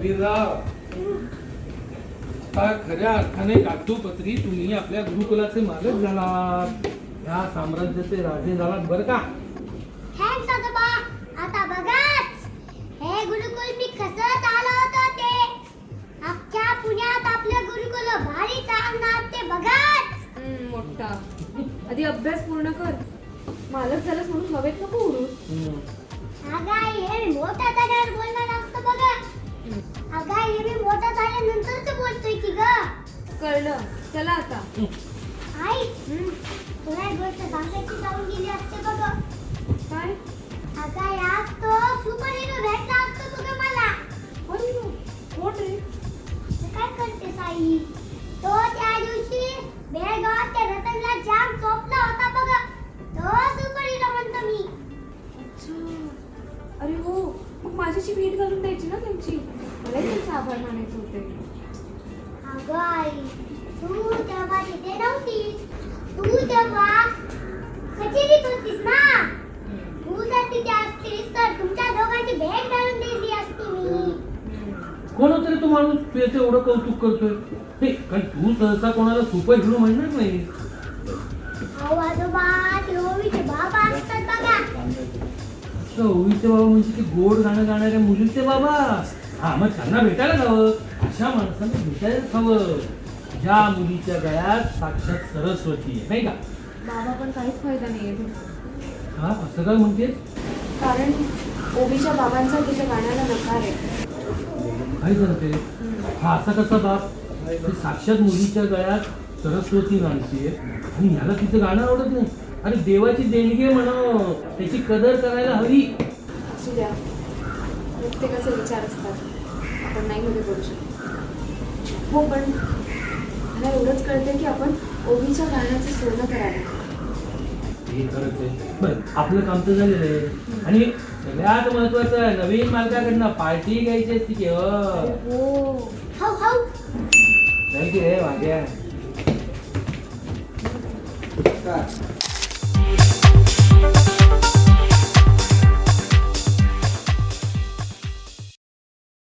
कबीरराव, आता खऱ्या अर्थाने कागदोपत्री तुम्ही आपल्या गुरुकुलाचे मालक झालात, या साम्राज्याचे राजे झालात बरं का. थँक्स आजोबा. आता बघाच हे गुरुकुल मी कसं चालवतो ते. अख्ख्या पुण्यात आपलं गुरुकुल भारी चालणार ते बघाच. मोठा आधी अभ्यास पूर्ण कर. मालक झालास म्हणून हवेत नको उडू. अगाई हे मी मोठा झाल्यावर बोलणार असतं बघा. अगाई हे मी मोठा झाल्यानंतरच बोलतोय की ग. कळलं. चला आता. आई तुला एक गोष्ट सांगायची जाऊन गेली असते बघ. काय? अगाई आज तो सुपर हिरो भेटला असतो तुझं मला. अरे कोण रे? तू काय करतेस आई? तो त्या दिवशी बेळगावात त्या रतनला जाम चोपला होता बघ. तो सुपर हिरो म्हणतो मी. अच्छा. अरे हो, मग माझ्याशी भेट घालून द्यायची ना त्यांची. मलाही त्यांचे आभार मानायचे होते. अगं आई तू तेव्हा तिथे नव्हतीस. तू तेव्हा कचेरीत होतीस ना. तू जर तिथे असतीस तर तुमच्या दोघांची भेट घालून दिली असती मी. कोण होतं रे तो माणूस, तू याचं एवढं कौतुक करतोय? हे कारण तू सहसा कोणाला सुपर हिरो म्हणणार नाही. अहो आजोबा ते ओवीचे बाबा असतात बघा. ओवीचे बाबा म्हणजे की गोड गाणं गाणाऱ्या मुलीचे बाबा. हा मग त्यांना भेटायला जावं. अशा माणसांना भेटायलाच हवं ज्या मुलीच्या गळ्यात साक्षात सरस्वती आहे, नाही का. बाबा पण काहीच फायदा नाहीये. हा असं काय म्हणतेस? कारण ओवीच्या बाबांचा तिच्या गाण्याला नकार आहे. काय सांगते? हा असा कसा बाप? ती साक्षात मुलीच्या गळ्यात सरस्वती नांदतीये आणि ह्याला तिचं गाणं आवडत नाही. अरे देवाची देणगी आहे म्हणावं, त्याची कदर करायला हवी. असू द्या, प्रत्येकाचे विचार असतात. आपण नाही मध्ये करू शकतो. हो पण मला एवढंच कळतं की आपण ओवीच्या गाण्याचं सोनं करावं. हे खरंच आहे. बरं आपलं काम तर झालेलं आहे आणि सगळ्यात महत्वाचं आहे नवीन मालकाकडनं पार्टी घ्यायची असते की. हो हाऊ हाऊ. नाही की रे वाग्या. काय